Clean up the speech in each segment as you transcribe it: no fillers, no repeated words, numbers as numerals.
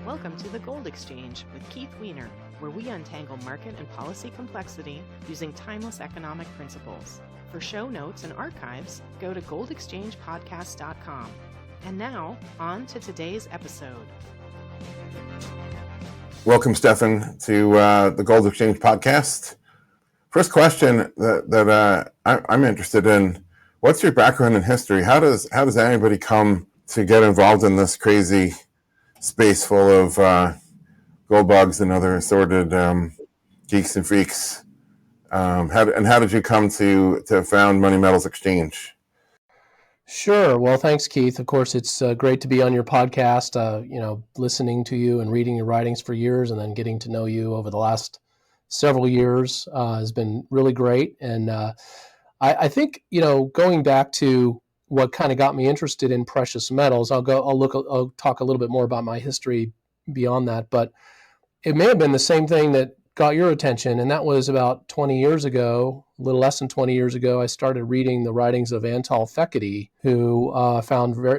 Welcome to the Gold Exchange with Keith Weiner, where we untangle market and policy complexity using timeless economic principles. For show notes and archives, go to goldexchangepodcast.com. And now, on to today's episode. Welcome, Stefan, to the Gold Exchange podcast. First question that I'm interested in: what's your background in history? How does anybody come to get involved in this crazy space full of gold bugs and other assorted geeks and freaks? How did you come to found Money Metals Exchange? Sure. Well, thanks, Keith. Of course, it's great to be on your podcast. Listening to you and reading your writings for years, and then getting to know you over the last several years has been really great. And I think going back to what kind of got me interested in precious metals, I'll talk a little bit more about my history beyond that. But it may have been the same thing that got your attention, and that was about 20 years ago, a little less than 20 years ago. I started reading the writings of Antal Fekete, who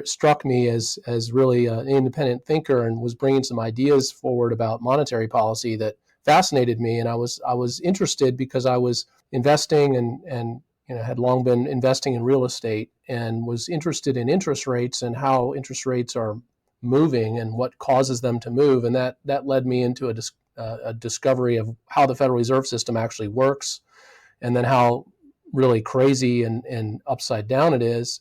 struck me as really an independent thinker and was bringing some ideas forward about monetary policy that fascinated me. And I was interested because I was investing and had long been investing in real estate and was interested in interest rates and how interest rates are moving and what causes them to move. And that led me into a discovery of how the Federal Reserve System actually works, and then how really crazy and upside down it is.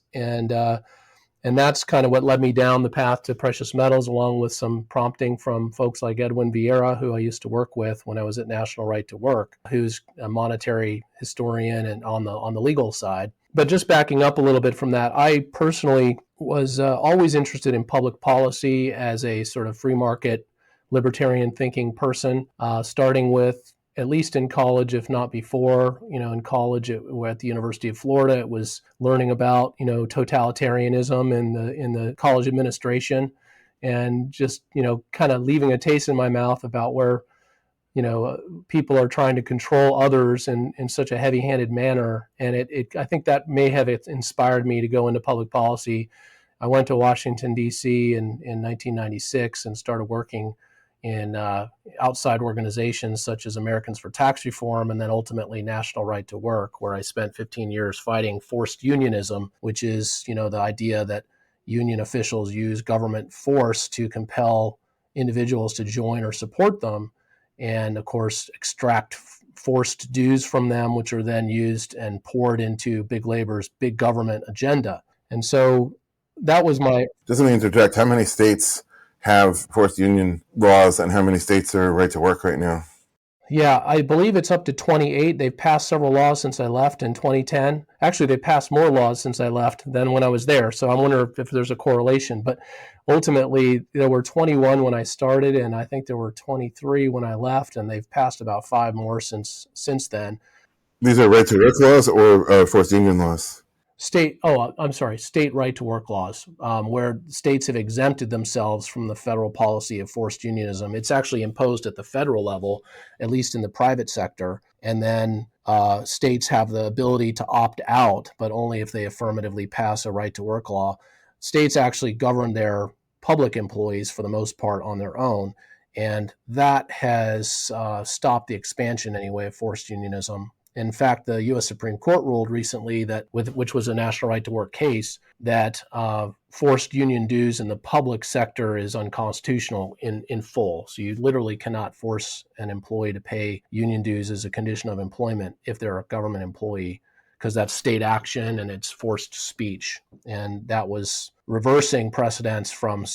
And that's kind of what led me down the path to precious metals, along with some prompting from folks like Edwin Vieira, who I used to work with when I was at National Right to Work, who's a monetary historian and on the legal side. But just backing up a little bit from that, I personally was always interested in public policy as a sort of free market, libertarian thinking person, starting with, at least in college, if not before, in college at the University of Florida, it was learning about, totalitarianism in the college administration, and just, kind of leaving a taste in my mouth about where, people are trying to control others in such a heavy-handed manner. And I think that may have inspired me to go into public policy. I went to Washington, D.C. in 1996 and started working in outside organizations such as Americans for Tax Reform, and then ultimately National Right to Work, where I spent 15 years fighting forced unionism, which is, the idea that union officials use government force to compel individuals to join or support them, and of course extract forced dues from them, which are then used and poured into big labor's big government agenda. And so that was my... Just let me interject. How many states have forced union laws, and how many states are right to work right now? Yeah, I believe it's up to 28. They've passed several laws since I left in 2010. Actually, they passed more laws since I left than when I was there. So I wonder if there's a correlation. But ultimately, there were 21 when I started, and I think there were 23 when I left, and they've passed about 5 more since then. These are right to work laws or forced union laws? State right to work laws, where states have exempted themselves from the federal policy of forced unionism. It's actually imposed at the federal level, at least in the private sector. And then states have the ability to opt out, but only if they affirmatively pass a right to work law. States actually govern their public employees for the most part on their own. And that has stopped the expansion anyway of forced unionism. In fact, the U.S. Supreme Court ruled recently which was a National Right to Work case, that forced union dues in the public sector is unconstitutional in full. So you literally cannot force an employee to pay union dues as a condition of employment if they're a government employee, because that's state action and it's forced speech. And that was reversing precedents from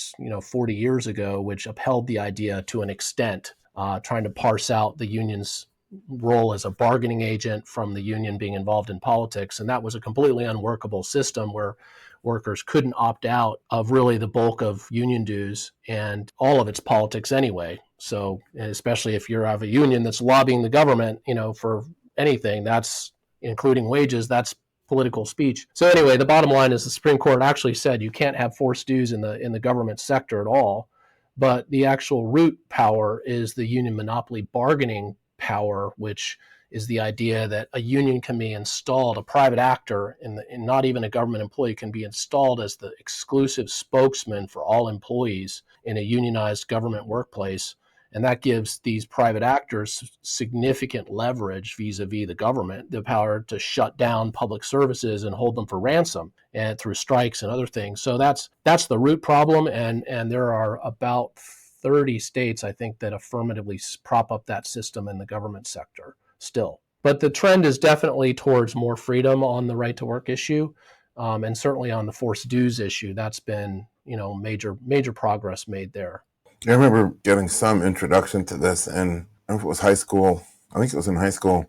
40 years ago, which upheld the idea to an extent, trying to parse out the union's role as a bargaining agent from the union being involved in politics. And that was a completely unworkable system where workers couldn't opt out of really the bulk of union dues and all of its politics anyway. So, and especially if you have a union that's lobbying the government, for anything, that's including wages, that's political speech. So anyway, the bottom line is the Supreme Court actually said you can't have forced dues in the government sector at all. But the actual root power is the union monopoly bargaining power, which is the idea that a union can be installed, a private actor, and not even a government employee, can be installed as the exclusive spokesman for all employees in a unionized government workplace. And that gives these private actors significant leverage vis-a-vis the government, the power to shut down public services and hold them for ransom and through strikes and other things. So that's the root problem. And there are about 30 states, I think, that affirmatively prop up that system in the government sector still. But the trend is definitely towards more freedom on the right to work issue, and certainly on the forced dues issue. That's been, major progress made there. I remember getting some introduction to this, and I don't know if it was high school. I think it was in high school.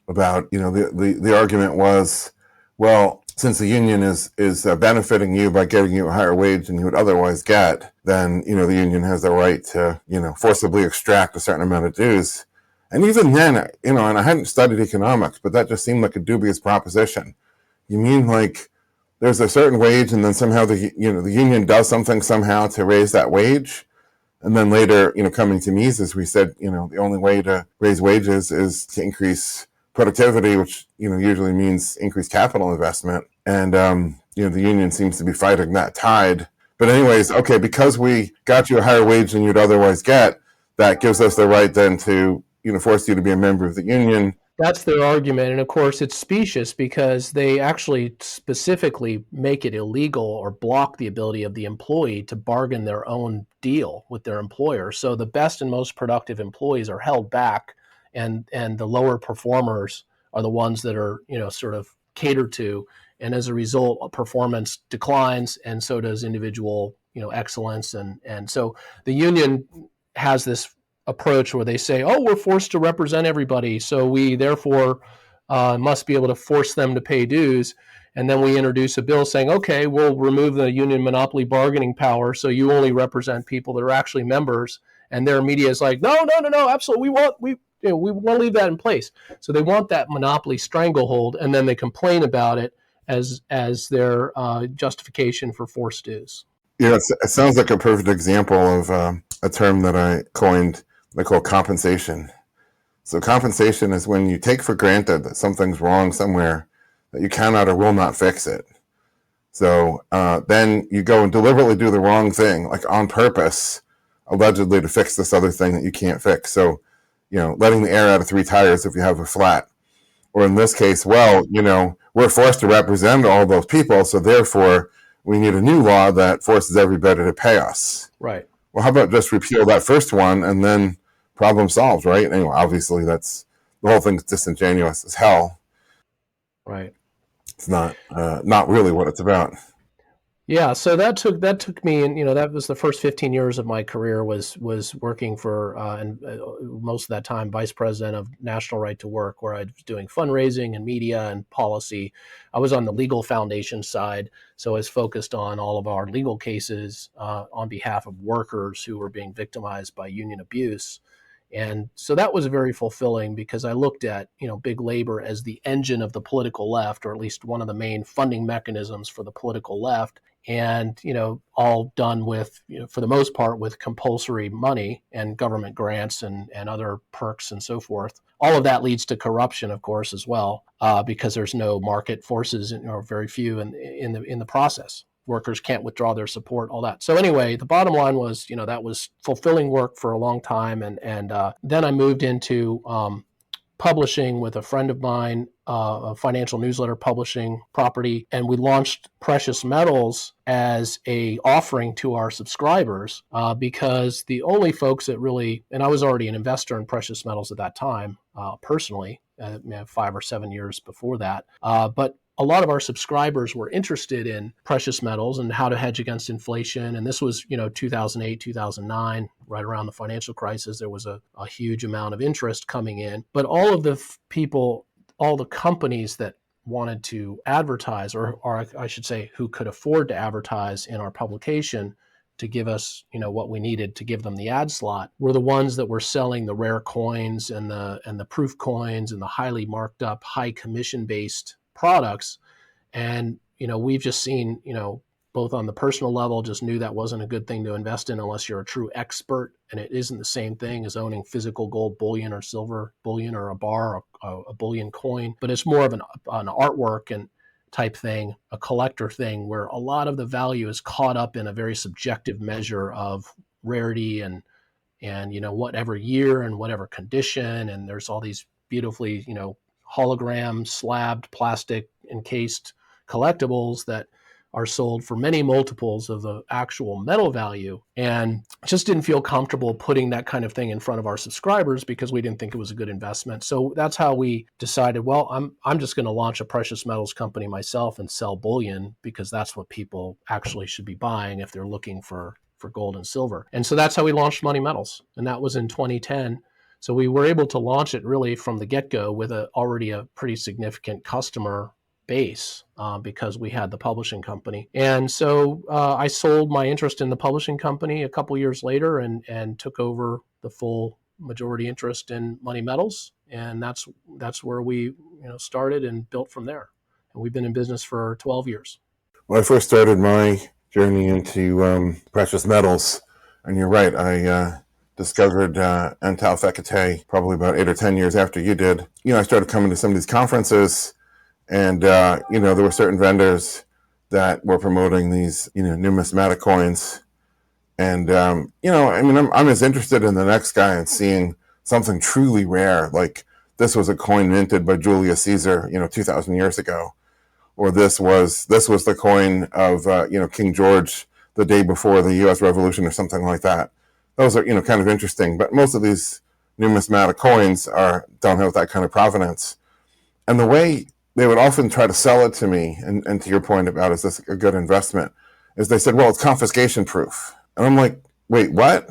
About the argument was, well, since the union is benefiting you by getting you a higher wage than you would otherwise get, then the union has the right to forcibly extract a certain amount of dues. And even then, and I hadn't studied economics, but that just seemed like a dubious proposition. You mean like there's a certain wage, and then somehow the union does something somehow to raise that wage? And then later, coming to Mises, we said, the only way to raise wages is to increase productivity, which, usually means increased capital investment. And, the union seems to be fighting that tide. But anyways, okay, because we got you a higher wage than you'd otherwise get, that gives us the right then to, force you to be a member of the union. That's their argument. And of course, it's specious because they actually specifically make it illegal or block the ability of the employee to bargain their own deal with their employer. So the best and most productive employees are held back, and the lower performers are the ones that are, sort of catered to. And as a result, performance declines, and so does individual, excellence. And so the union has this approach where they say, oh, we're forced to represent everybody, so we therefore must be able to force them to pay dues. And then we introduce a bill saying, okay, we'll remove the union monopoly bargaining power, so you only represent people that are actually members. And their media is like, no, absolutely, we want to leave that in place. So they want that monopoly stranglehold, and then they complain about it as their justification for forced dues. Yeah, it sounds like a perfect example of a term that I coined. They call compensation. So compensation is when you take for granted that something's wrong somewhere, that you cannot or will not fix it. So then you go and deliberately do the wrong thing, like on purpose, allegedly to fix this other thing that you can't fix. So, letting the air out of 3 tires if you have a flat. Or in this case, well, we're forced to represent all those people, so therefore we need a new law that forces everybody to pay us. Right. Well, how about just repeal that first one and then problem solved, right? Anyway, obviously the whole thing's disingenuous as hell. Right. It's not really what it's about. Yeah, so that took me, and that was the first 15 years of my career was working for, and most of that time, vice president of National Right to Work, where I was doing fundraising and media and policy. I was on the legal foundation side, so I was focused on all of our legal cases on behalf of workers who were being victimized by union abuse. And so that was very fulfilling because I looked at, big labor as the engine of the political left, or at least one of the main funding mechanisms for the political left. And, all done with, for the most part, with compulsory money and government grants and other perks and so forth. All of that leads to corruption, of course, as well, because there's no market forces, or very few in the process. Workers can't withdraw their support, all that. So anyway, the bottom line was, that was fulfilling work for a long time. And then I moved into publishing with a friend of mine, a financial newsletter publishing property, and we launched Precious Metals as a offering to our subscribers because the only folks that really, and I was already an investor in precious metals at that time, personally, 5 or 7 years before that, but a lot of our subscribers were interested in precious metals and how to hedge against inflation. And this was, 2008, 2009, right around the financial crisis. There was a huge amount of interest coming in. But all of the people, all the companies that wanted to advertise, or I should say, who could afford to advertise in our publication to give us, what we needed to give them the ad slot, were the ones that were selling the rare coins and the proof coins and the highly marked up, high commission based products. And, we've just seen, both on the personal level, just knew that wasn't a good thing to invest in unless you're a true expert. And it isn't the same thing as owning physical gold bullion or silver bullion or a bar, a bullion coin, but it's more of an artwork and type thing, a collector thing, where a lot of the value is caught up in a very subjective measure of rarity and whatever year and whatever condition. And there's all these beautifully, hologram slabbed plastic encased collectibles that are sold for many multiples of the actual metal value, and just didn't feel comfortable putting that kind of thing in front of our subscribers because we didn't think it was a good investment. So that's how we decided, well, I'm just going to launch a precious metals company myself and sell bullion, because that's what people actually should be buying if they're looking for gold and silver. And so that's how we launched Money Metals, and that was in 2010. So we were able to launch it really from the get-go with already a pretty significant customer base because we had the publishing company. And so I sold my interest in the publishing company a couple years later and took over the full majority interest in Money Metals. And that's where we started and built from there. And we've been in business for 12 years. When I first started my journey into precious metals, and you're right, I discovered Antalpha probably about 8 or 10 years after you did. I started coming to some of these conferences, and there were certain vendors that were promoting these numismatic coins, and I'm as interested in the next guy and seeing something truly rare, like this was a coin minted by Julius Caesar 2,000 years ago, or this was the coin of King George the day before the U.S. Revolution or something like that. Those are kind of interesting, but most of these numismatic coins don't have that kind of provenance. And the way they would often try to sell it to me, and to your point about is this a good investment, is they said, well, it's confiscation proof. And I'm like, wait, what?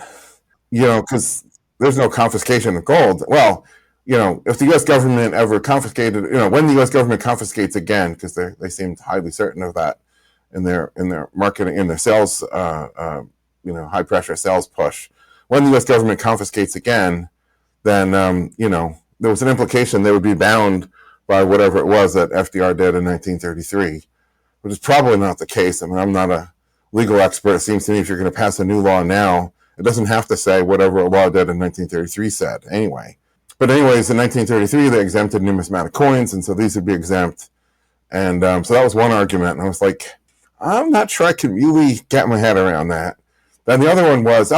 Because there's no confiscation of gold. Well, if the U.S. government ever confiscated, when the U.S. government confiscates again, because they seemed highly certain of that in their marketing, in their sales, high pressure sales push. When the U.S. government confiscates again, then there was an implication they would be bound by whatever it was that FDR did in 1933, which is probably not the case. I mean, I'm not a legal expert. It seems to me if you're going to pass a new law now, it doesn't have to say whatever a law did in 1933 said anyway. But anyways, in 1933, they exempted numismatic coins, and so these would be exempt. And so that was one argument. And I was like, I'm not sure I can really get my head around that. Then the other one was,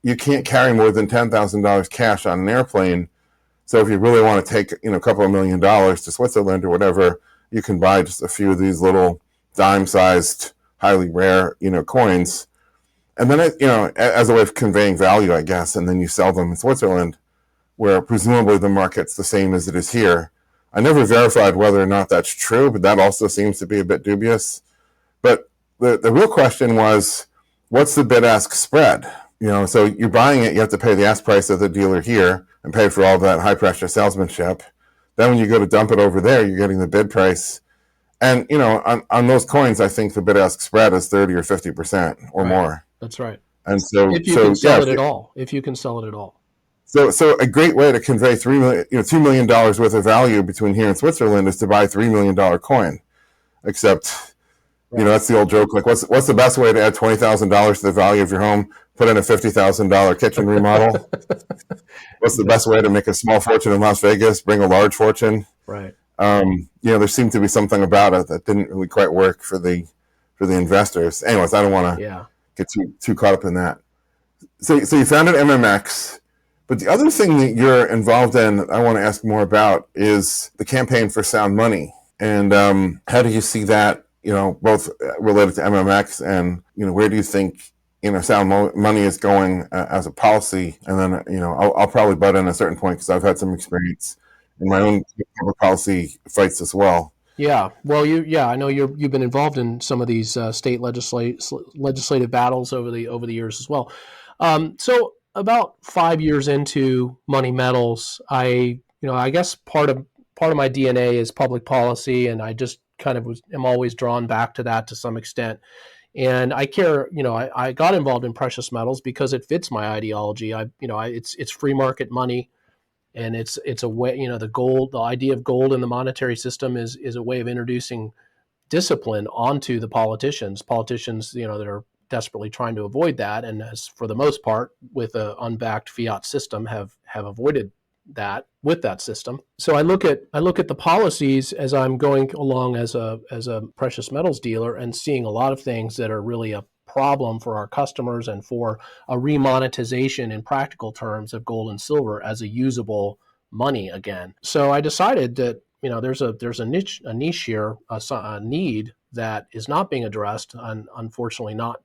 you can't carry more than $10,000 cash on an airplane. So if you really want to take, a couple of $1 million to Switzerland or whatever, you can buy just a few of these little dime-sized, highly rare, coins. And then, as a way of conveying value, I guess, and then you sell them in Switzerland, where presumably the market's the same as it is here. I never verified whether or not that's true, but that also seems to be a bit dubious. But the real question was, what's the bid-ask spread? So you're buying it, you have to pay the ask price of the dealer here and pay for all that high-pressure salesmanship. Then when you go to dump it over there, you're getting the bid price. And, on those coins, I think the bid-ask spread is 30 or 50% or more. That's right. And so if you can sell it at all. If you can sell it at all. So a great way to convey $2 million worth of value between here and Switzerland is to buy a $3 million coin. Except, that's the old joke. Like, what's the best way to add $20,000 to the value of your home? Put in a $50,000 kitchen remodel. What's the best way to make a small fortune in Las Vegas? Bring a large fortune. Right. There seemed to be something about it that didn't really quite work for the investors. Anyways, I don't want to get too caught up in that. So you founded MMX. But the other thing that you're involved in that I want to ask more about is the campaign for sound money. And how do you see that, both related to MMX and, where do you think, sound money is going as a policy? And then, I'll probably butt in at a certain point because I've had some experience in my own public policy fights as well. Yeah. Well, I know you've been involved in some of these state legislative battles over the years as well. So about 5 years into Money Metals, I guess part of my DNA is public policy, and I just kind of am always drawn back to that to some extent. And I care, I got involved in precious metals because it fits my ideology. It's free market money, and it's a way, the idea of gold in the monetary system is a way of introducing discipline onto the politicians. Politicians, that are desperately trying to avoid that, and as for the most part, with an unbacked fiat system, have avoided that with that system. So I look at the policies as I'm going along as a precious metals dealer and seeing a lot of things that are really a problem for our customers and for a remonetization in practical terms of gold and silver as a usable money again. So I decided that there's a niche here, a need that is not being addressed, and unfortunately not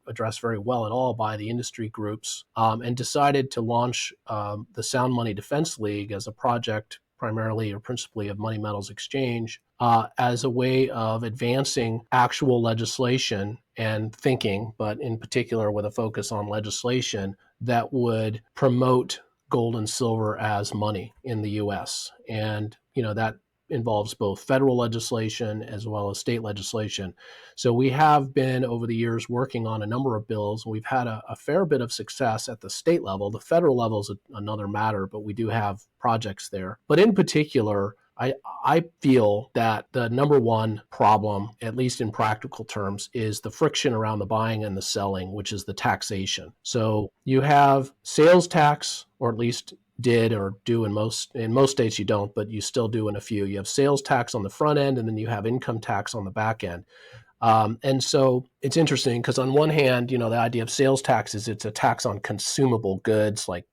addressed very well at all by the industry groups, and decided to launch the Sound Money Defense League as a project primarily or principally of Money Metals Exchange as a way of advancing actual legislation and thinking, but in particular with a focus on legislation that would promote gold and silver as money in the U.S. And, that involves both federal legislation as well as state legislation. So we have been over the years working on a number of bills. We've had a fair bit of success at the state level. The federal level is another matter, but we do have projects there. But in particular, I feel that the number one problem, at least in practical terms, is the friction around the buying and the selling, which is the taxation. So you have sales tax, or at least did or do in most states. You don't, but you still do in a few. You have sales tax on the front end, and then you have income tax on the back end. And so it's interesting because on one hand, the idea of sales tax is it's a tax on consumable goods like,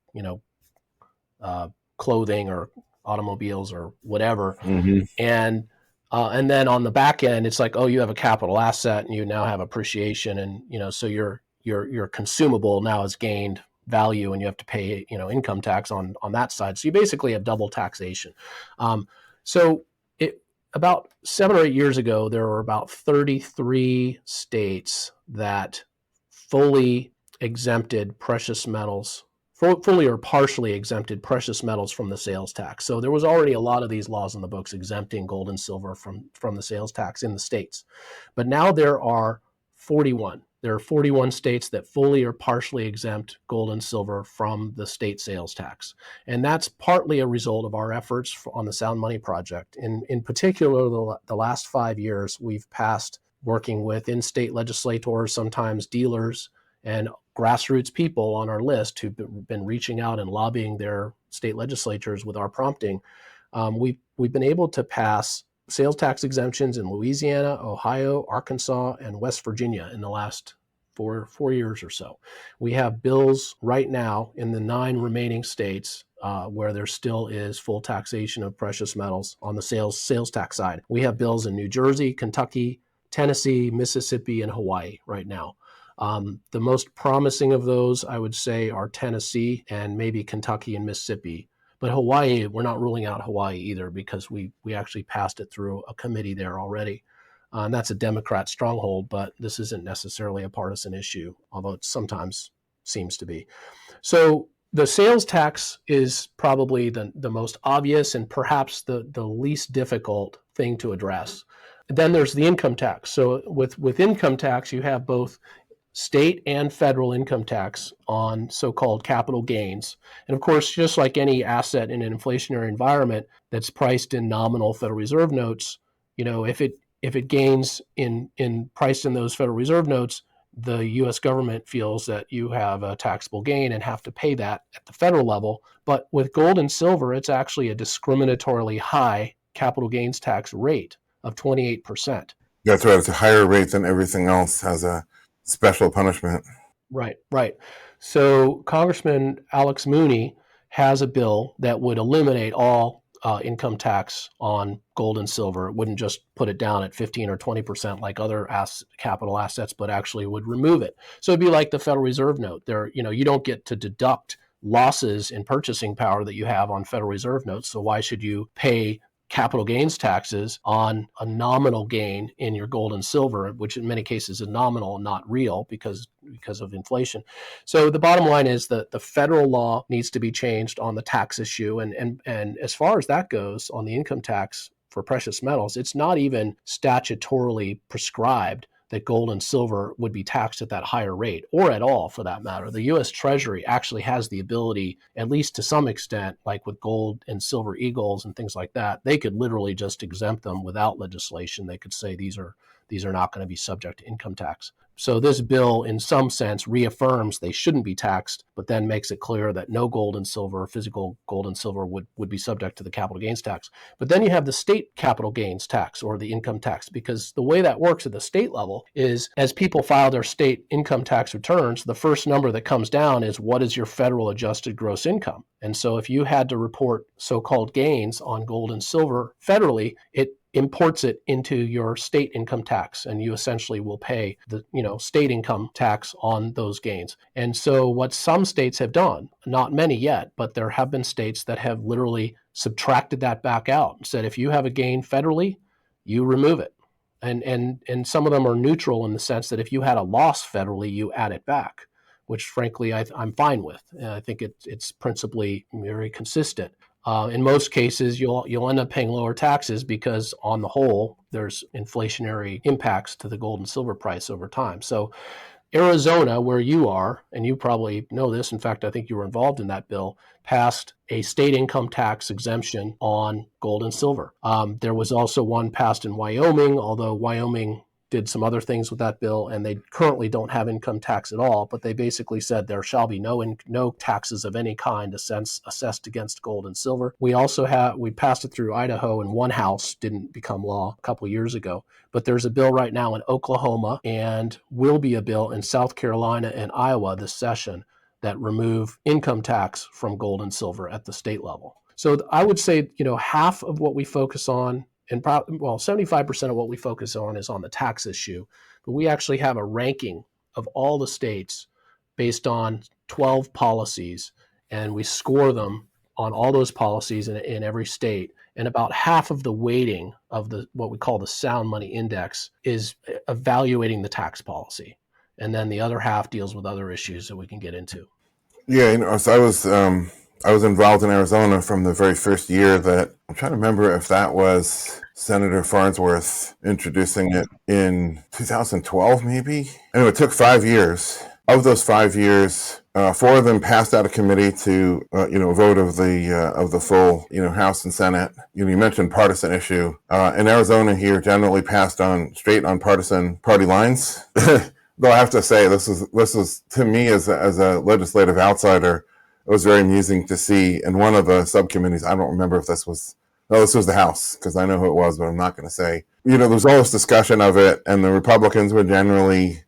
clothing or automobiles or whatever. Mm-hmm. And then on the back end, it's like, oh, you have a capital asset and you now have appreciation. And, so your consumable now has gained value and you have to pay, income tax on that side. So you basically have double taxation. So about 7 or 8 years ago, there were about 33 states that fully exempted precious metals, fully or partially exempted precious metals from the sales tax. So there was already a lot of these laws in the books exempting gold and silver from the sales tax in the states. But now there are 41. There are 41 states that fully or partially exempt gold and silver from the state sales tax. And that's partly a result of our efforts on the Sound Money Project. In particular, the last 5 years, we've passed working with in-state legislators, sometimes dealers, and grassroots people on our list who've been reaching out and lobbying their state legislatures with our prompting. We've been able to pass sales tax exemptions in Louisiana, Ohio, Arkansas, and West Virginia in the last four years or so. We have bills right now in the 9 remaining states where there still is full taxation of precious metals on the sales tax side. We have bills in New Jersey, Kentucky, Tennessee, Mississippi, and Hawaii right now. The most promising of those, I would say, are Tennessee and maybe Kentucky and Mississippi. But Hawaii, we're not ruling out Hawaii either because we actually passed it through a committee there already. And that's a Democrat stronghold, but this isn't necessarily a partisan issue, although it sometimes seems to be. So the sales tax is probably the most obvious and perhaps the least difficult thing to address. Then there's the income tax. So with income tax, you have both state and federal income tax on so-called capital gains. And of course, just like any asset in an inflationary environment that's priced in nominal Federal Reserve notes, if it gains in priced in those Federal Reserve notes, the U.S. government feels that you have a taxable gain and have to pay that at the federal level. But with gold and silver, it's actually a discriminatorily high capital gains tax rate of 28%. That's right. It's a higher rate than everything else, has a special punishment. Right. So Congressman Alex Mooney has a bill that would eliminate all income tax on gold and silver. It wouldn't just put it down at 15 or 20% like other capital assets, but actually would remove it. So it'd be like the Federal Reserve note. You don't get to deduct losses in purchasing power that you have on Federal Reserve notes. So why should you pay capital gains taxes on a nominal gain in your gold and silver, which in many cases is nominal and not real because of inflation. So the bottom line is that the federal law needs to be changed on the tax issue. And as far as that goes on the income tax for precious metals, it's not even statutorily prescribed that gold and silver would be taxed at that higher rate, or at all for that matter. The U.S. Treasury actually has the ability, at least to some extent, like with gold and silver eagles and things like that, they could literally just exempt them without legislation. They could say these are not going to be subject to income tax. So this bill, in some sense, reaffirms they shouldn't be taxed, but then makes it clear that no gold and silver, physical gold and silver, would be subject to the capital gains tax. But then you have the state capital gains tax, or the income tax, because the way that works at the state level is, as people file their state income tax returns, the first number that comes down is what is your federal adjusted gross income. And so if you had to report so-called gains on gold and silver federally, it imports it into your state income tax, and you essentially will pay the state income tax on those gains. And so what some states have done, not many yet, but there have been states that have literally subtracted that back out and said, if you have a gain federally, you remove it. And some of them are neutral in the sense that if you had a loss federally, you add it back, which frankly I'm fine with. I think it's principally very consistent. In most cases, you'll end up paying lower taxes because, on the whole, there's inflationary impacts to the gold and silver price over time. So Arizona, where you are, and you probably know this, in fact, I think you were involved in that bill, passed a state income tax exemption on gold and silver. There was also one passed in Wyoming, although Wyoming did some other things with that bill, and they currently don't have income tax at all, but they basically said there shall be no taxes of any kind assessed against gold and silver. We passed it through Idaho, and one house didn't become law a couple of years ago, but there's a bill right now in Oklahoma, and will be a bill in South Carolina and Iowa this session that remove income tax from gold and silver at the state level. So I would say, half of what we focus on, and 75% of what we focus on is on the tax issue, but we actually have a ranking of all the states based on 12 policies, and we score them on all those policies in every state. And about half of the weighting of what we call the Sound Money Index is evaluating the tax policy. And then the other half deals with other issues that we can get into. Yeah, so I was involved in Arizona from the very first year that, I'm trying to remember if that was Senator Farnsworth introducing it in 2012, maybe. Anyway, it took 5 years. Of those 5 years, 4 of them passed out of committee to, a vote of the full, House and Senate. You mentioned partisan issue. In Arizona here, generally passed straight on partisan party lines. Though I have to say, this is to me as a legislative outsider, it was very amusing to see in one of the subcommittees. I don't remember if this was the House, because I know who it was, but I'm not going to say. There was all this discussion of it, and the Republicans were generally,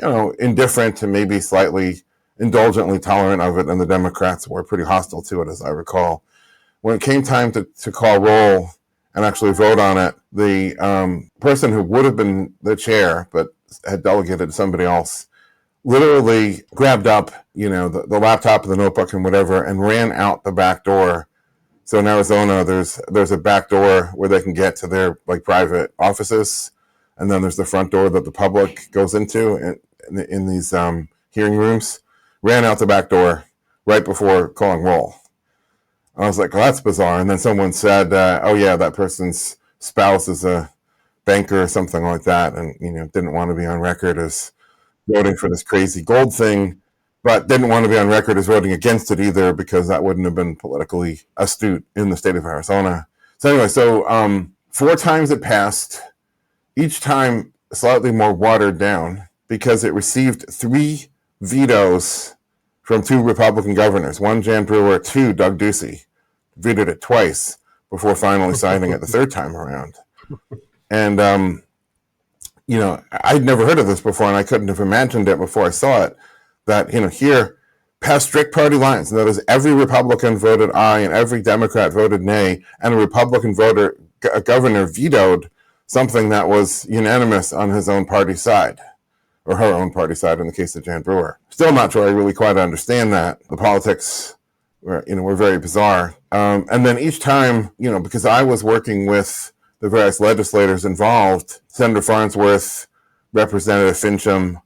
indifferent to maybe slightly indulgently tolerant of it, and the Democrats were pretty hostile to it, as I recall. When it came time to call roll and actually vote on it, the person who would have been the chair, but had delegated to somebody else, literally grabbed up, the laptop, the notebook, and whatever, and ran out the back door. So in Arizona, there's a back door where they can get to their private offices, and then there's the front door that the public goes into in these hearing rooms. Ran out the back door right before calling roll. I was like, well, that's bizarre. And then someone said, oh yeah, that person's spouse is a banker or something like that, and didn't want to be on record as voting for this crazy gold thing, but didn't want to be on record as voting against it either, because that wouldn't have been politically astute in the state of Arizona. So anyway, 4 times it passed, each time slightly more watered down, because it received 3 vetoes from 2 Republican governors, 1 Jan Brewer, 2 Doug Ducey. Vetoed it twice before finally signing it the 3rd time around. And I'd never heard of this before, and I couldn't have imagined it before I saw it, that, here, past strict party lines, and that is every Republican voted aye and every Democrat voted nay, and a Republican governor vetoed something that was unanimous on his own party side, or her own party side in the case of Jan Brewer. Still not sure I really quite understand that. The politics were very bizarre. And then each time, because I was working with the various legislators involved, Senator Farnsworth, Representative Fincham,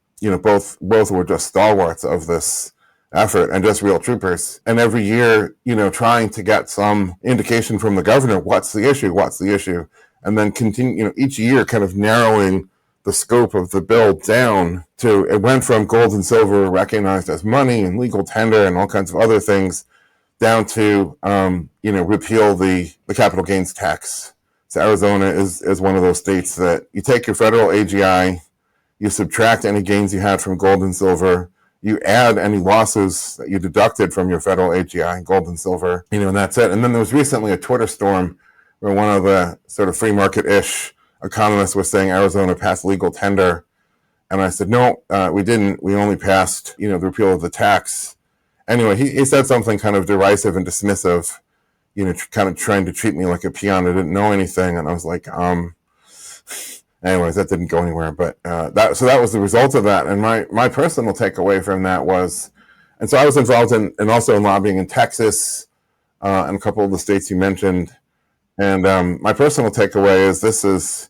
both were just stalwarts of this effort and just real troopers. And every year, trying to get some indication from the governor, what's the issue? And then continue, each year kind of narrowing the scope of the bill down to, it went from gold and silver recognized as money and legal tender and all kinds of other things down to, repeal the capital gains tax. So Arizona is one of those states that you take your federal AGI, you subtract any gains you had from gold and silver, you add any losses that you deducted from your federal AGI, gold and silver, and that's it. And then there was recently a Twitter storm where one of the sort of free market-ish economists was saying Arizona passed legal tender. And I said, no, we didn't. We only passed, the repeal of the tax. Anyway, he said something kind of derisive and dismissive, kind of trying to treat me like a peon. I didn't know anything. And I was like, anyways, that didn't go anywhere. But that was the result of that. And my personal takeaway from that was, and so I was involved in also in lobbying in Texas and a couple of the states you mentioned. And my personal takeaway is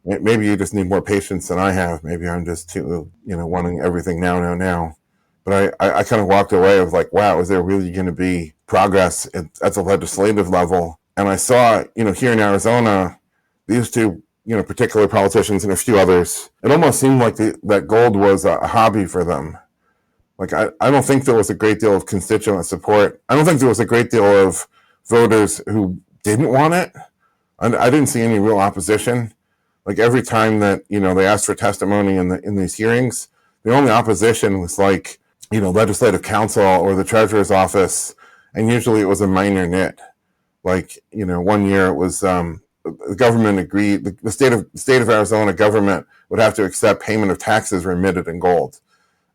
maybe you just need more patience than I have. Maybe I'm just too, wanting everything now. But I kind of walked away with like, wow, is there really going to be progress at the legislative level? And I saw, here in Arizona, these two, particular politicians and a few others, it almost seemed like that gold was a hobby for them. Like, I don't think there was a great deal of constituent support. I don't think there was a great deal of voters who didn't want it. I didn't see any real opposition. Like every time that, they asked for testimony in these hearings, the only opposition was like, legislative council or the treasurer's office. And usually it was a minor nit. Like, one year it was, the government agreed, the state of Arizona government would have to accept payment of taxes remitted in gold.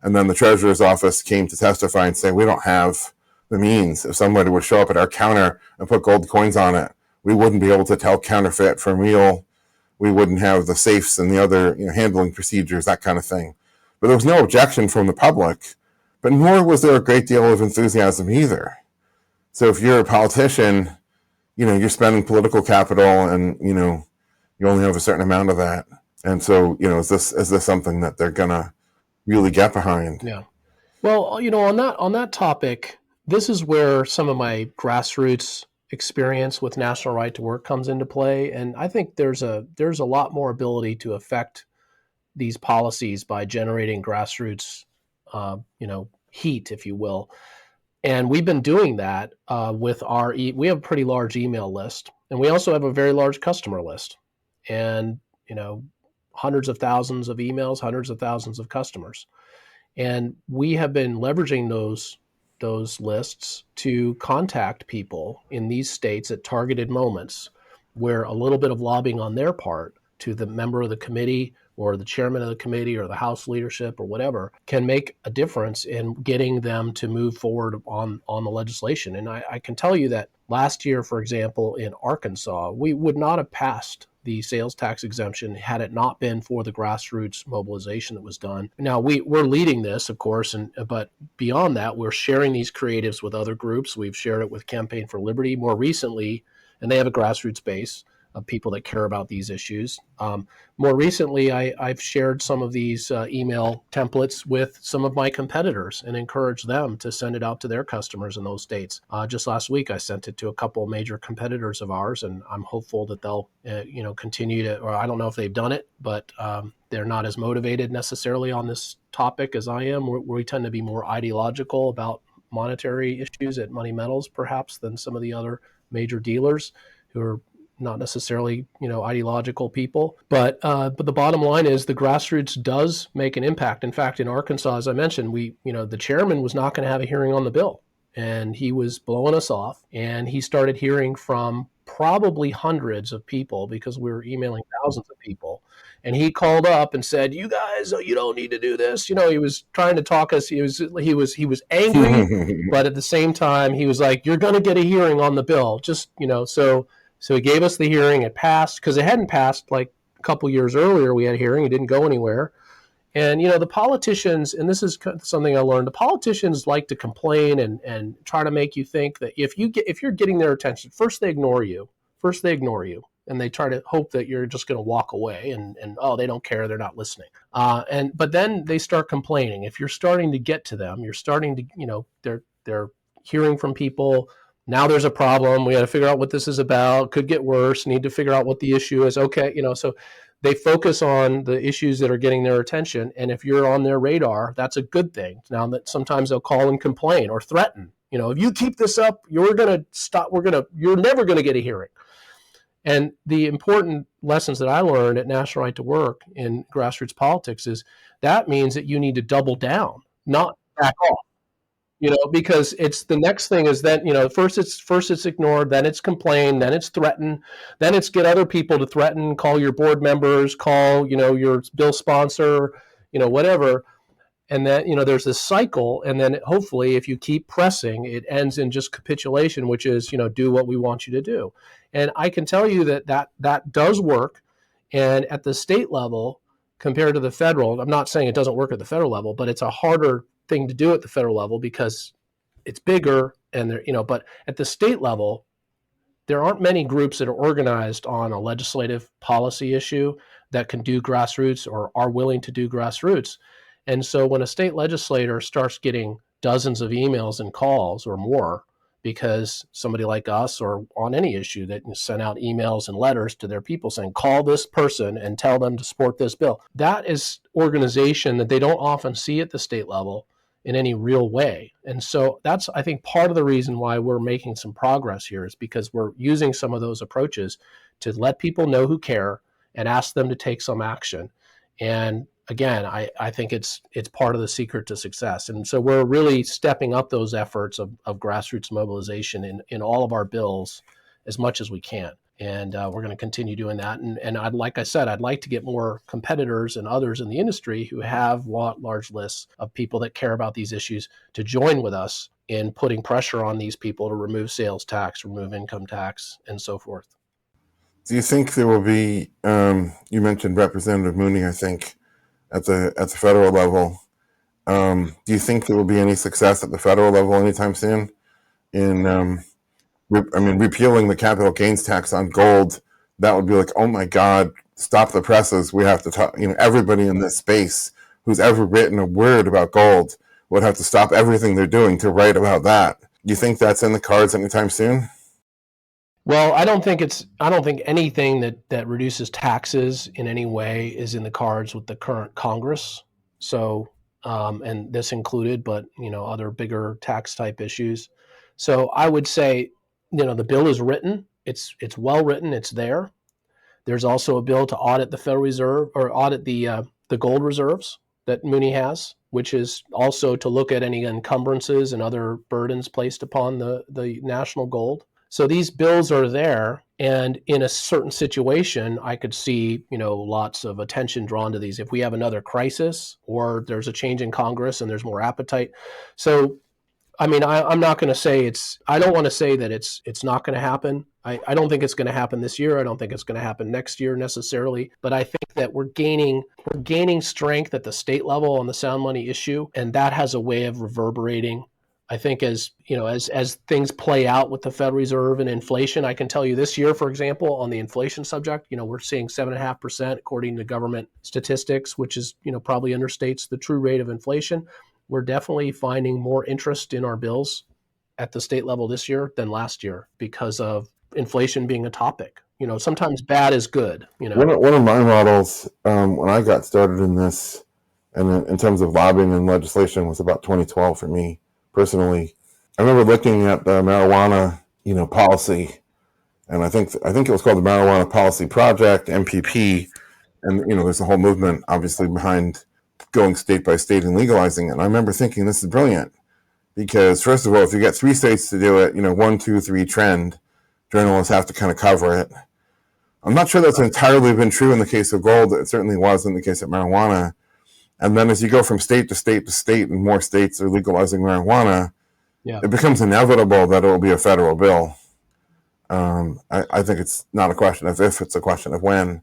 And then the treasurer's office came to testify and say, we don't have the means. If somebody would show up at our counter and put gold coins on it, we wouldn't be able to tell counterfeit from real. We wouldn't have the safes and the other handling procedures, that kind of thing. But there was no objection from the public, but nor was there a great deal of enthusiasm either. So if you're a politician, you're spending political capital and, you only have a certain amount of that. And so, is this something that they're going to really get behind? Yeah. Well, on that topic, this is where some of my grassroots experience with National Right to Work comes into play. And I think there's a lot more ability to affect these policies by generating grassroots, heat, if you will. And we've been doing that with we have a pretty large email list, and we also have a very large customer list, and hundreds of thousands of emails, hundreds of thousands of customers, and we have been leveraging those lists to contact people in these states at targeted moments, where a little bit of lobbying on their part to the member of the committee or the chairman of the committee or the House leadership or whatever can make a difference in getting them to move forward on the legislation. And I can tell you that last year, for example, in Arkansas, we would not have passed the sales tax exemption had it not been for the grassroots mobilization that was done. Now, we're leading this, of course, but beyond that, we're sharing these creatives with other groups. We've shared it with Campaign for Liberty more recently, and they have a grassroots base of people that care about these issues. More recently, I've shared some of these email templates with some of my competitors and encouraged them to send it out to their customers in those states. Just last week, I sent it to a couple of major competitors of ours, and I'm hopeful that they'll continue to, or I don't know if they've done it, but they're not as motivated necessarily on this topic as I am. We tend to be more ideological about monetary issues at Money Metals, perhaps, than some of the other major dealers who are not necessarily, ideological people, but the bottom line is the grassroots does make an impact. In fact, in Arkansas, as I mentioned, the chairman was not going to have a hearing on the bill, and he was blowing us off, and he started hearing from probably hundreds of people because we were emailing thousands of people. And he called up and said, "You guys, you don't need to do this." He was trying to talk us. He was angry, but at the same time, he was like, "You're going to get a hearing on the bill." Just, So he gave us the hearing. It passed because it hadn't passed like a couple years earlier. We had a hearing. It didn't go anywhere. And, the politicians, and this is something I learned, the politicians like to complain and try to make you think that if you're getting their attention, first they ignore you. And they try to hope that you're just going to walk away and they don't care. They're not listening. But then they start complaining. If you're starting to get to them, you're starting to, they're hearing from people. Now there's a problem. We got to figure out what this is about. Could get worse. Need to figure out what the issue is. Okay, so they focus on the issues that are getting their attention. And if you're on their radar, that's a good thing. Now that sometimes they'll call and complain or threaten, if you keep this up, you're never going to get a hearing. And the important lessons that I learned at National Right to Work in grassroots politics is that means that you need to double down, not back off. Because it's the next thing is that, first it's ignored, then it's complained, then it's threatened, then it's get other people to threaten, call your board members, call, your bill sponsor, whatever. And then, there's this cycle. And then hopefully if you keep pressing, it ends in just capitulation, which is, do what we want you to do. And I can tell you that does work. And at the state level, compared to the federal, I'm not saying it doesn't work at the federal level, but it's a harder thing to do at the federal level because it's bigger and but at the state level, there aren't many groups that are organized on a legislative policy issue that can do grassroots or are willing to do grassroots. And so when a state legislator starts getting dozens of emails and calls or more, because somebody like us or on any issue that sent out emails and letters to their people saying, call this person and tell them to support this bill. That is organization that they don't often see at the state level in any real way. And so that's, I think, part of the reason why we're making some progress here is because we're using some of those approaches to let people know who care and ask them to take some action. And again, I think it's part of the secret to success. And so we're really stepping up those efforts of grassroots mobilization in all of our bills as much as we can. And we're going to continue doing that. And like I said, I'd like to get more competitors and others in the industry who have large lists of people that care about these issues to join with us in putting pressure on these people to remove sales tax, remove income tax, and so forth. Do you think there will be, you mentioned Representative Mooney, I think, at the federal level. Do you think there will be any success at the federal level anytime soon in, repealing the capital gains tax on gold? That would be like, oh my God, stop the presses. We have to talk, everybody in this space who's ever written a word about gold would have to stop everything they're doing to write about that. Do you think that's in the cards anytime soon? Well, I don't think anything that reduces taxes in any way is in the cards with the current Congress. So, and this included, but other bigger tax type issues. So I would say, the bill is written. It's well written. It's there. There's also a bill to audit the Federal Reserve or audit the gold reserves that Mooney has, which is also to look at any encumbrances and other burdens placed upon the national gold. So these bills are there, and in a certain situation, I could see, lots of attention drawn to these. If we have another crisis or there's a change in Congress and there's more appetite. So, I'm not going to say I don't want to say that it's not going to happen. I don't think it's going to happen this year. I don't think it's going to happen next year necessarily. But I think that we're gaining strength at the state level on the sound money issue, and that has a way of reverberating. I think as things play out with the Federal Reserve and inflation, I can tell you this year, for example, on the inflation subject, we're seeing 7.5% according to government statistics, which is, probably understates the true rate of inflation. We're definitely finding more interest in our bills at the state level this year than last year because of inflation being a topic. Sometimes bad is good. One of my models when I got started in this, and in terms of lobbying and legislation, was about 2012 for me. Personally, I remember looking at the marijuana, policy, and I think it was called the Marijuana Policy Project, MPP, and there's a whole movement obviously behind going state by state and legalizing it. And I remember thinking this is brilliant because first of all, if you get 3 states to do it, 1, 2, 3 trend, journalists have to kind of cover it. I'm not sure that's entirely been true in the case of gold. It certainly was in the case of marijuana. And then as you go from state to state to state and more states are legalizing marijuana, It becomes inevitable that it will be a federal bill. I think it's not a question of if, it's a question of when.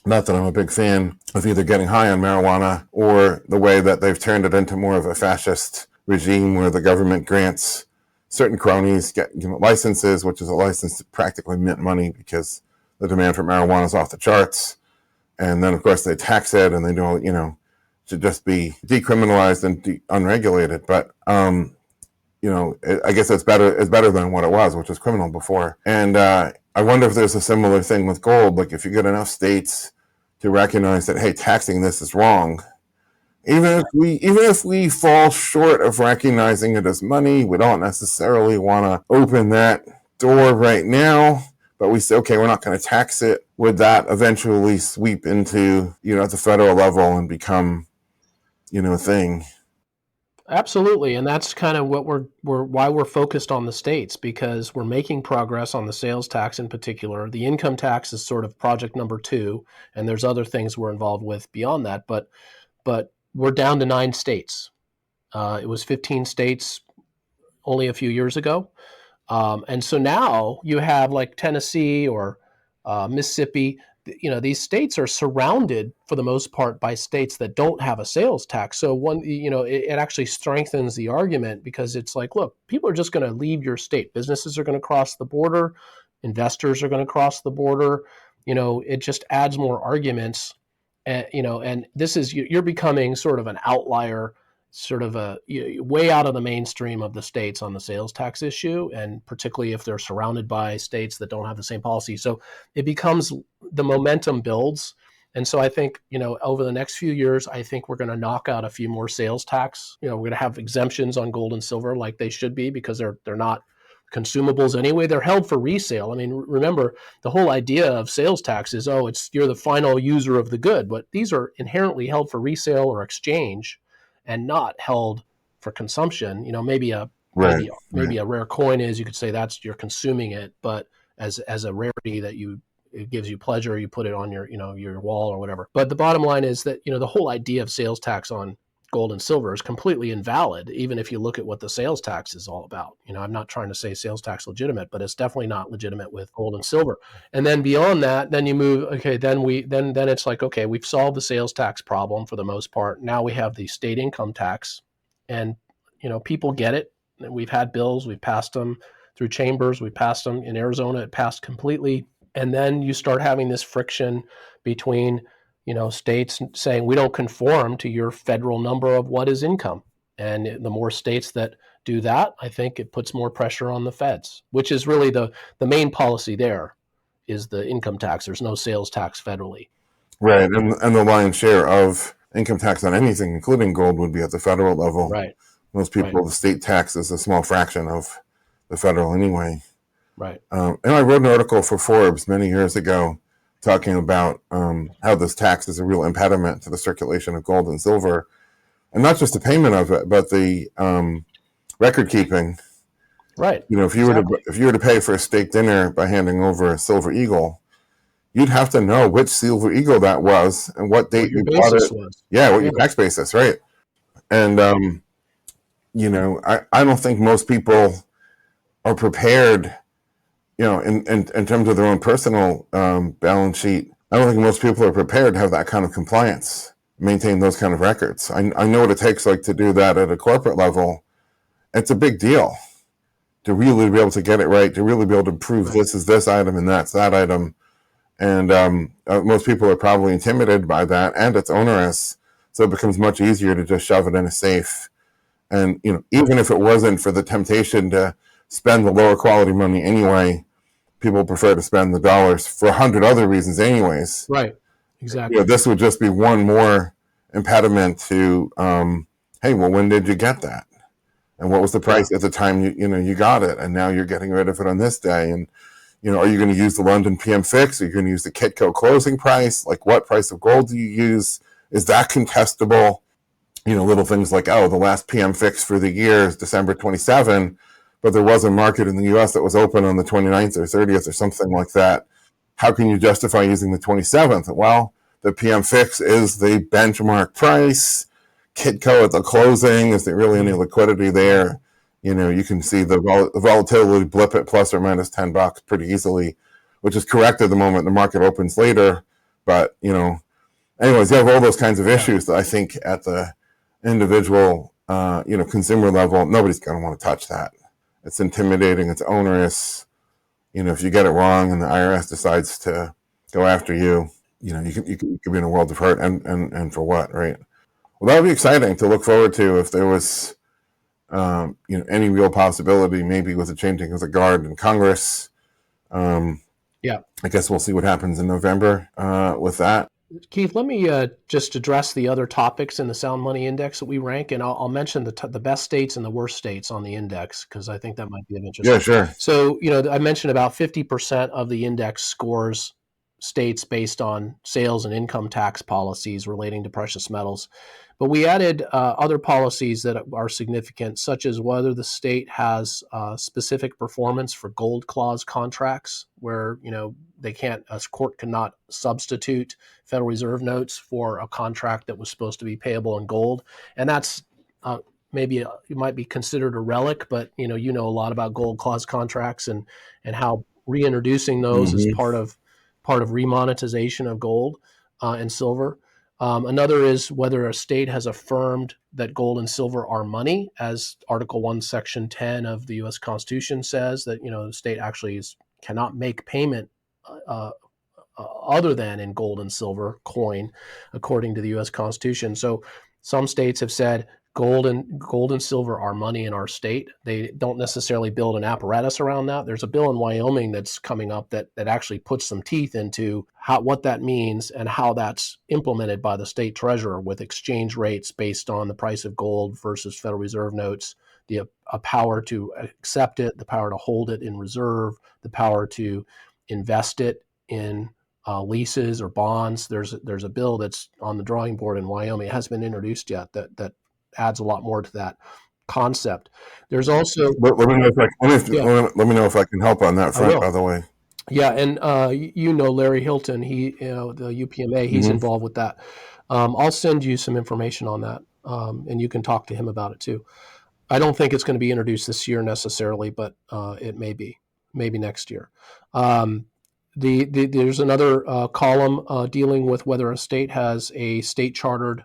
Not that I'm a big fan of either getting high on marijuana or the way that they've turned it into more of a fascist regime where the government grants certain cronies get licenses, which is a license to practically mint money because the demand for marijuana is off the charts. And then, of course, they tax it and they don't, should just be decriminalized and unregulated. But, I guess it's better than what it was, which was criminal before. And I wonder if there's a similar thing with gold. Like if you get enough states to recognize that, hey, taxing this is wrong. Even if we fall short of recognizing it as money, we don't necessarily want to open that door right now. But we say, okay, we're not going to tax it. Would that eventually sweep into, at the federal level and become, a thing? Absolutely, and that's kind of what why we're focused on the states, because we're making progress on the sales tax in particular. The income tax is sort of project number 2, and there's other things we're involved with beyond that. But we're down to 9 states. It was 15 states only a few years ago. And so now you have like Tennessee or Mississippi. These states are surrounded for the most part by states that don't have a sales tax. So it actually strengthens the argument, because it's like, look, people are just going to leave your state. Businesses are going to cross the border. Investors are going to cross the border. It just adds more arguments. And this is, you're becoming sort of an outlier, sort of way out of the mainstream of the states on the sales tax issue, and particularly if they're surrounded by states that don't have the same policy. So it becomes, the momentum builds. And so I think, over the next few years, I think we're going to knock out a few more sales tax. We're going to have exemptions on gold and silver, like they should be, because they're not consumables anyway. They're held for resale. I mean, remember, the whole idea of sales tax is, you're the final user of the good, but these are inherently held for resale or exchange, and not held for consumption. Maybe a rare coin is, you could say that's, you're consuming it, but as a rarity that it gives you pleasure, you put it on your your wall or whatever. But the bottom line is that the whole idea of sales tax on gold and silver is completely invalid, even if you look at what the sales tax is all about. I'm not trying to say sales tax legitimate, but it's definitely not legitimate with gold and silver. And then beyond that, then you move, okay, then it's like, okay, we've solved the sales tax problem for the most part. Now we have the state income tax, and people get it. We've had bills, we've passed them through chambers, we passed them in Arizona, it passed completely. And then you start having this friction between states saying, we don't conform to your federal number of what is income. And the more states that do that, I think it puts more pressure on the feds, which is really the main policy there, is the income tax. There's no sales tax federally. Right. And the lion's share of income tax on anything, including gold, would be at the federal level. Right. Most people, the state tax is a small fraction of the federal anyway. Right. And I wrote an article for Forbes many years ago talking about how this tax is a real impediment to the circulation of gold and silver, and not just the payment of it, but the record keeping. Right. If you were to pay for a steak dinner by handing over a silver eagle, you'd have to know which silver eagle that was and what date you bought it. What your tax basis, right? And I don't think most people are prepared. In terms of their own personal balance sheet, I don't think most people are prepared to have that kind of compliance, maintain those kind of records. I know what it takes, like, to do that at a corporate level. It's a big deal to really be able to get it right, to really be able to prove this is this item and that's that item. And most people are probably intimidated by that, and it's onerous. So it becomes much easier to just shove it in a safe. And, even if it wasn't for the temptation to spend the lower quality money anyway, people prefer to spend the dollars for 100 other reasons anyways. Right. Exactly. This would just be one more impediment to, hey, well, when did you get that? And what was the price at the time you got it? And now you're getting rid of it on this day. And, are you going to use the London PM fix? Are you going to use the Kitco closing price? Like, what price of gold do you use? Is that contestable? Little things like, the last PM fix for the year is December 27, but there was a market in the U.S. that was open on the 29th or 30th or something like that. How can you justify using the 27th? Well, the PM fix is the benchmark price. Kitco at the closing, is there really any liquidity there? You can see the volatility blip at plus or minus $10 pretty easily, which is corrected the moment the market opens later. But, anyways, you have all those kinds of issues that I think at the individual, consumer level, nobody's going to want to touch that. It's intimidating. It's onerous. If you get it wrong and the IRS decides to go after you, you could be in a world of hurt, and for what, right? Well, that would be exciting to look forward to if there was, any real possibility, maybe with a changing of the guard in Congress. I guess we'll see what happens in November with that. Keith, let me just address the other topics in the Sound Money Index that we rank, and I'll mention the best states and the worst states on the index because I think that might be of interest. Yeah, sure. So, I mentioned about 50% of the index scores states based on sales and income tax policies relating to precious metals. But we added other policies that are significant, such as whether the state has specific performance for gold clause contracts, where a court cannot substitute Federal Reserve notes for a contract that was supposed to be payable in gold, and that's maybe it might be considered a relic, but you know a lot about gold clause contracts and how reintroducing those is part of remonetization of gold and silver. Another is whether a state has affirmed that gold and silver are money, as Article 1, Section 10 of the U.S. Constitution says, that the state actually cannot make payment other than in gold and silver coin, according to the U.S. Constitution. So some states have said gold and silver are money in our state. They don't necessarily build an apparatus around that. There's a bill in Wyoming that's coming up that actually puts some teeth into what that means and how that's implemented by the state treasurer, with exchange rates based on the price of gold versus Federal Reserve notes, a power to accept it, the power to hold it in reserve, the power to invest it in leases or bonds. There's a bill that's on the drawing board in Wyoming. It hasn't been introduced yet that adds a lot more to that concept. There's also let me know if I can help on that front, by the way. Yeah, and Larry Hilton, he the UPMA, he's involved with that. I'll send you some information on that, and you can talk to him about it too. I don't think it's going to be introduced this year necessarily, but it may be, maybe next year. There's another column dealing with whether a state has a state chartered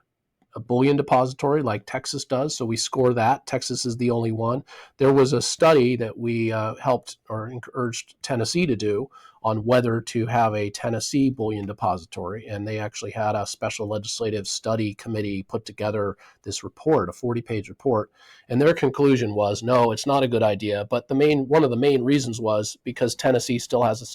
bullion depository like Texas does. So we score that. Texas is the only one. There was a study that we helped or urged Tennessee to do on whether to have a Tennessee bullion depository. And they actually had a special legislative study committee put together this report, a 40-page report. And their conclusion was, no, it's not a good idea. But one of the main reasons was because Tennessee still has a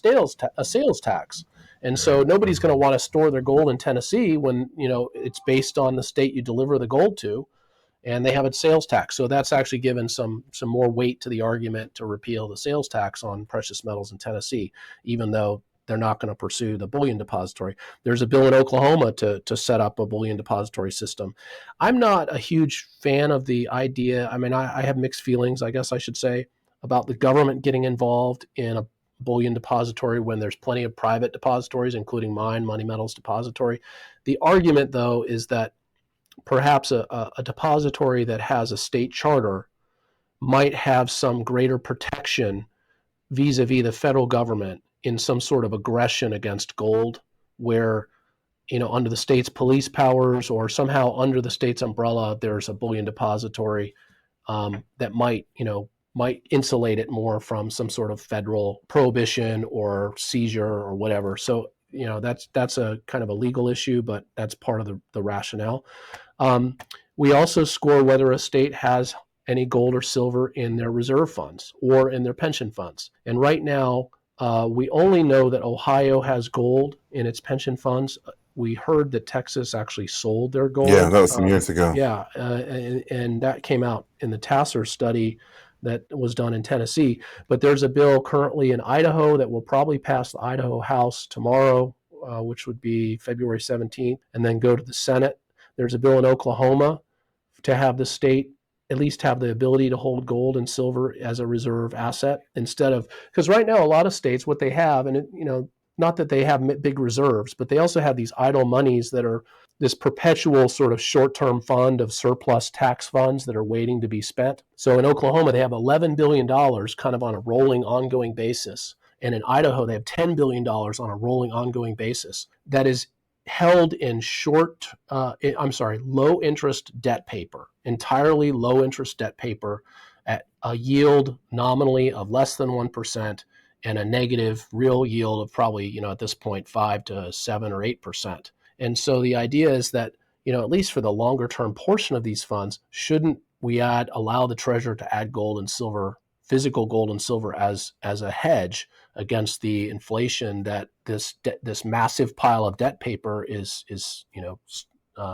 sales tax. And so nobody's going to want to store their gold in Tennessee when, it's based on the state you deliver the gold to, and they have a sales tax. So that's actually given some more weight to the argument to repeal the sales tax on precious metals in Tennessee, even though they're not going to pursue the bullion depository. There's a bill in Oklahoma to set up a bullion depository system. I'm not a huge fan of the idea. I mean, I have mixed feelings, I guess I should say, about the government getting involved in a bullion depository when there's plenty of private depositories, including mine, Money Metals Depository. The argument, though, is that perhaps a depository that has a state charter might have some greater protection vis-a-vis the federal government in some sort of aggression against gold, where under the state's police powers or somehow under the state's umbrella, there's a bullion depository that might insulate it more from some sort of federal prohibition or seizure or whatever. So, that's a kind of a legal issue, but that's part of the rationale. We also score whether a state has any gold or silver in their reserve funds or in their pension funds. And right now, we only know that Ohio has gold in its pension funds. We heard that Texas actually sold their gold. Yeah, that was some years ago. Yeah, and that came out in the Tasser study that was done in Tennessee. But there's a bill currently in Idaho that will probably pass the Idaho House tomorrow, which would be February 17th, and then go to the Senate. There's a bill in Oklahoma to have the state at least have the ability to hold gold and silver as a reserve asset instead of, because right now a lot of states, what they have, and not that they have big reserves, but they also have these idle monies that are this perpetual sort of short-term fund of surplus tax funds that are waiting to be spent. So in Oklahoma, they have $11 billion kind of on a rolling ongoing basis. And in Idaho, they have $10 billion on a rolling ongoing basis that is held in low interest debt paper, entirely low interest debt paper at a yield nominally of less than 1% and a negative real yield of probably, at this point, 5 to 7 or 8%. And so the idea is that, at least for the longer term portion of these funds, shouldn't we allow the treasurer to add gold and silver, physical gold and silver as a hedge against the inflation that this massive pile of debt paper is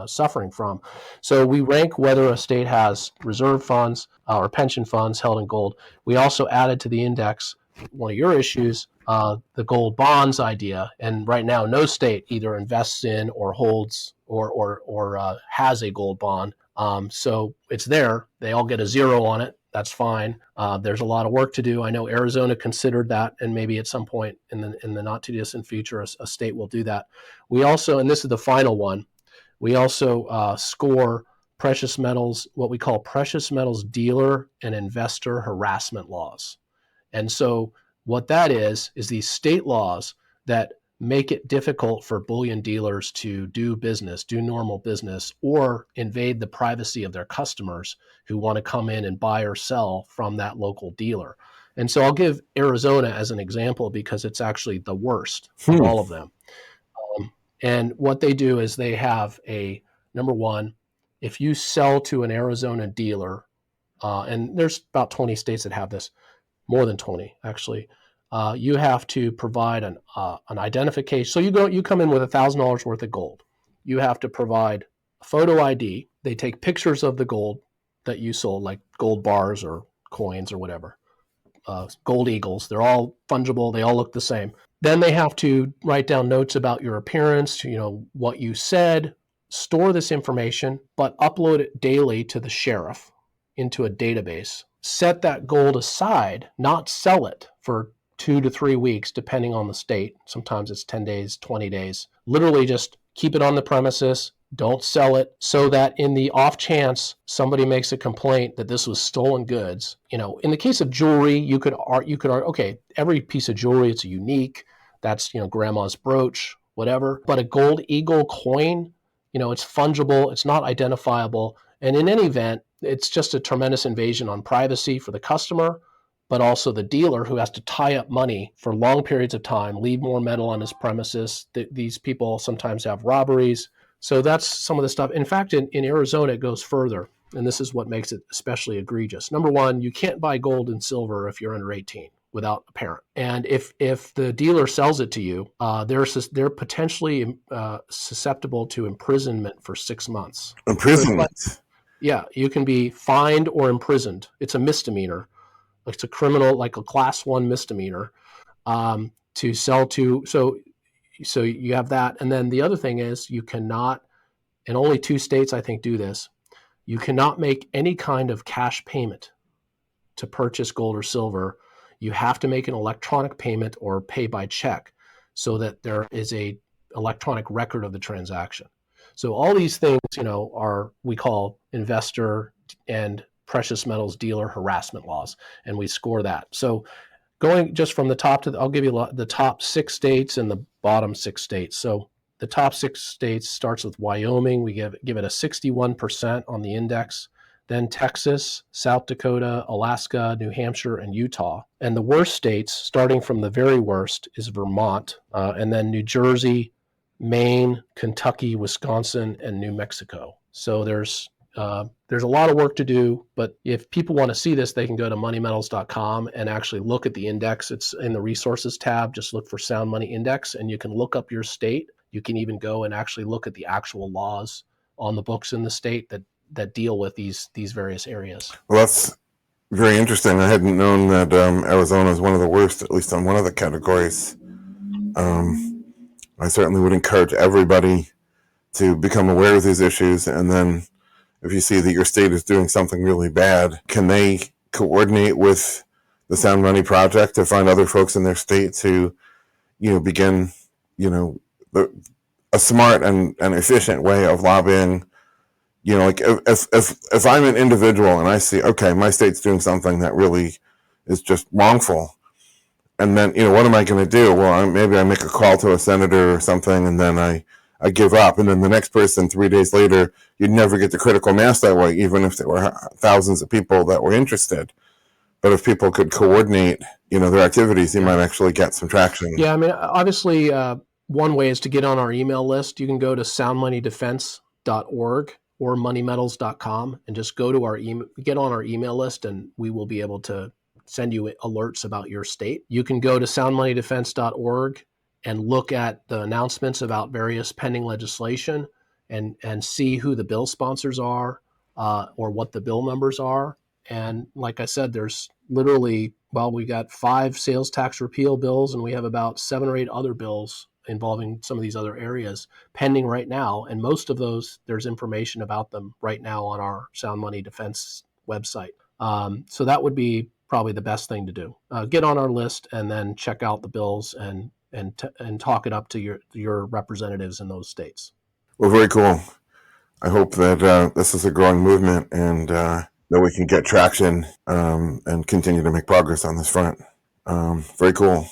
suffering from. So we rank whether a state has reserve funds or pension funds held in gold. We also added to the index one of your issues, the gold bonds idea. And right now, no state either invests in or holds or has a gold bond. So it's there. They all get a 0 on it. That's fine. There's a lot of work to do. I know Arizona considered that, and maybe at some point in the not too distant future, a state will do that. We also, and this is the final one, we also score precious metals, what we call precious metals dealer and investor harassment laws. And so what that is these state laws that make it difficult for bullion dealers to do normal business, or invade the privacy of their customers who want to come in and buy or sell from that local dealer. And so I'll give Arizona as an example because it's actually the worst of all of them. And what they do is they have number one, if you sell to an Arizona dealer, and there's about 20 states that have this, more than 20 actually, you have to provide an identification. So you come in with $1,000 worth of gold. You have to provide a photo ID. They take pictures of the gold that you sold, like gold bars or coins or whatever. Gold eagles. They're all fungible. They all look the same. Then they have to write down notes about your appearance, what you said, store this information, but upload it daily to the sheriff into a database. Set that gold aside, not sell it for 2 to 3 weeks, depending on the state. Sometimes it's 10 days, 20 days. Literally just keep it on the premises. Don't sell it, so that in the off chance somebody makes a complaint that this was stolen goods, in the case of jewelry, you could argue, okay, every piece of jewelry, it's unique. That's, grandma's brooch, whatever. But a gold eagle coin, it's fungible. It's not identifiable. And in any event, it's just a tremendous invasion on privacy for the customer, but also the dealer, who has to tie up money for long periods of time, leave more metal on his premises. These people sometimes have robberies. So that's some of the stuff. In fact, in Arizona, it goes further, and this is what makes it especially egregious. Number one, you can't buy gold and silver if you're under 18 without a parent. And if the dealer sells it to you, they're potentially susceptible to imprisonment for 6 months. Imprisonment? Yeah, you can be fined or imprisoned. It's a misdemeanor. It's a criminal, like a class 1 misdemeanor, to sell to. So you have that. And then the other thing is, you cannot, and only 2 states I think do this, you cannot make any kind of cash payment to purchase gold or silver. You have to make an electronic payment or pay by check, so that there is a electronic record of the transaction. So all these things, we call investor and precious metals dealer harassment laws, and we score that. So going just from the top I'll give you the top 6 states and the bottom 6 states. So the top 6 states starts with Wyoming. We give it a 61% on the index. Then Texas, South Dakota, Alaska, New Hampshire, and Utah. And the worst states, starting from the very worst, is Vermont, and then New Jersey, Maine, Kentucky, Wisconsin, and New Mexico. So there's a lot of work to do, but if people want to see this, they can go to moneymetals.com and actually look at the index. It's in the resources tab. Just look for Sound Money Index, and you can look up your state. You can even go and actually look at the actual laws on the books in the state that deal with these various areas. Well, that's very interesting. I hadn't known that Arizona is one of the worst, at least on one of the categories. I certainly would encourage everybody to become aware of these issues, and then if you see that your state is doing something really bad, can they coordinate with the Sound Money Project to find other folks in their state to, begin, a smart and efficient way of lobbying? Like if I'm an individual and I see, okay, my state's doing something that really is just wrongful, and then, what am I going to do? Well, maybe I make a call to a senator or something, and then I give up. And then the next person, 3 days later, you'd never get the critical mass that way, even if there were thousands of people that were interested. But if people could coordinate, their activities, you might actually get some traction. Yeah, I mean, obviously, one way is to get on our email list. You can go to soundmoneydefense.org or moneymetals.com and just go to get on our email list, and we will be able to send you alerts about your state. You can go to soundmoneydefense.org and look at the announcements about various pending legislation and see who the bill sponsors are or what the bill numbers are. And like I said, there's literally, we got 5 sales tax repeal bills, and we have about 7 or 8 other bills involving some of these other areas pending right now. And most of those, there's information about them right now on our Sound Money Defense website. So that would be probably the best thing to do. Get on our list and then check out the bills and talk it up to your representatives in those states. Well, very cool. I hope that this is a growing movement and that we can get traction and continue to make progress on this front. Very cool.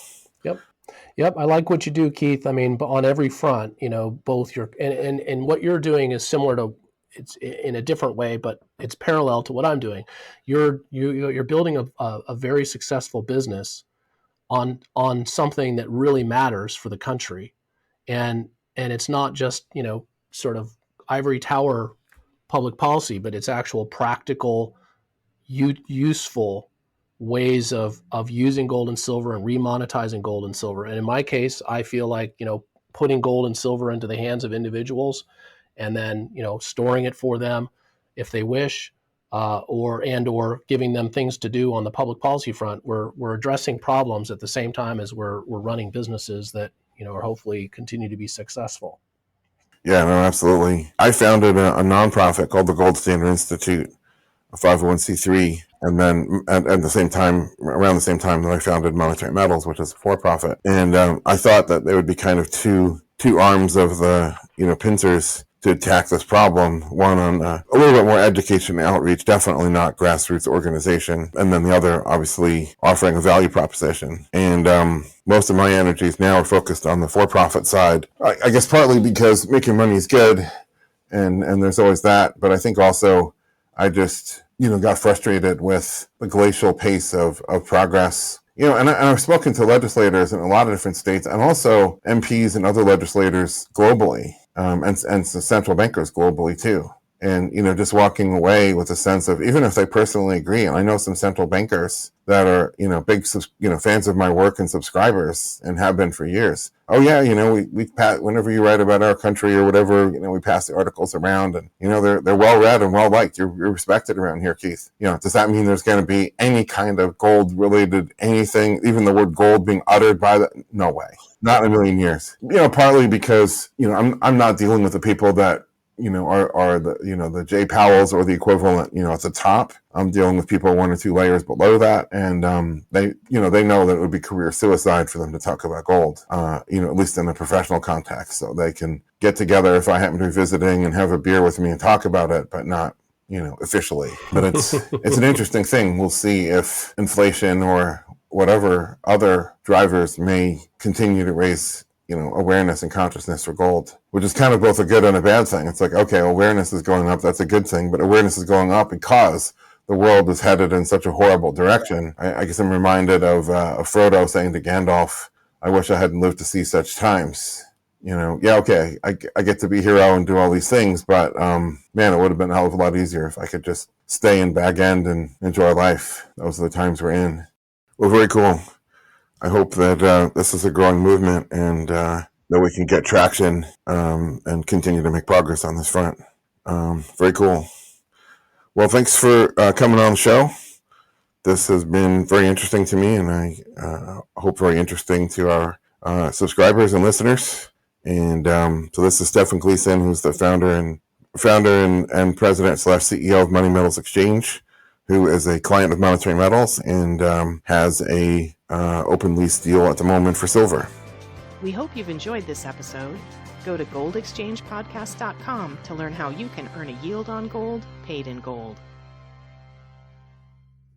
Yep. I like what you do, Keith. I mean, on every front, both your and what you're doing is similar to, it's in a different way, but it's parallel to what I'm doing. You're building a very successful business on something that really matters for the country, and it's not just sort of ivory tower public policy, but it's actual practical, useful ways of using gold and silver and remonetizing gold and silver. And in my case, I feel like, putting gold and silver into the hands of individuals and then, storing it for them if they wish, or giving them things to do on the public policy front. We're addressing problems at the same time as we're running businesses that, are hopefully continue to be successful. Yeah, no, absolutely. I founded a nonprofit called the Gold Standard Institute, a 501c3, and then at the same time, around the same time that I founded Monetary Metals, which is a for-profit. And I thought that there would be kind of two arms of the pincers to attack this problem. One on a little bit more education and outreach, definitely not grassroots organization, and then the other, obviously, offering a value proposition. And most of my energies now are focused on the for-profit side. I guess partly because making money is good, and there's always that, but I think also I just got frustrated with the glacial pace of progress. And I've spoken to legislators in a lot of different states, and also MPs and other legislators globally, and central bankers globally too. And, just walking away with a sense of, even if they personally agree, and I know some central bankers that are, big, fans of my work and subscribers and have been for years. Oh yeah, we whenever you write about our country or whatever, we pass the articles around, and, they're well read and well liked. You're respected around here, Keith. Does that mean there's going to be any kind of gold related anything, even the word gold being uttered by the, no way, not in a million years. Partly because, I'm not dealing with the people that, are the, the Jay Powells or the equivalent, at the top. I'm dealing with people 1 or 2 layers below that. And, they know that it would be career suicide for them to talk about gold, at least in a professional context. So they can get together if I happen to be visiting and have a beer with me and talk about it, but not, officially. But it's an interesting thing. We'll see if inflation or whatever other drivers may continue to raise awareness and consciousness for gold, which is kind of both a good and a bad thing. It's like, okay, awareness is going up. That's a good thing. But awareness is going up because the world is headed in such a horrible direction. I guess I'm reminded of Frodo saying to Gandalf, I wish I hadn't lived to see such times. Yeah, okay, I get to be hero and do all these things, but man, it would have been a hell of a lot easier if I could just stay in Bag End and enjoy life. Those are the times we're in. Well, very cool. I hope that this is a growing movement and that we can get traction and continue to make progress on this front. Very cool. Well, thanks for coming on the show. This has been very interesting to me, and I hope very interesting to our subscribers and listeners. And so this is Stefan Gleason, who's the founder and president/CEO of Money Metals Exchange, who is a client of Monetary Metals and has a open lease deal at the moment for silver. We hope you've enjoyed this episode. Go to goldexchangepodcast.com to learn how you can earn a yield on gold paid in gold.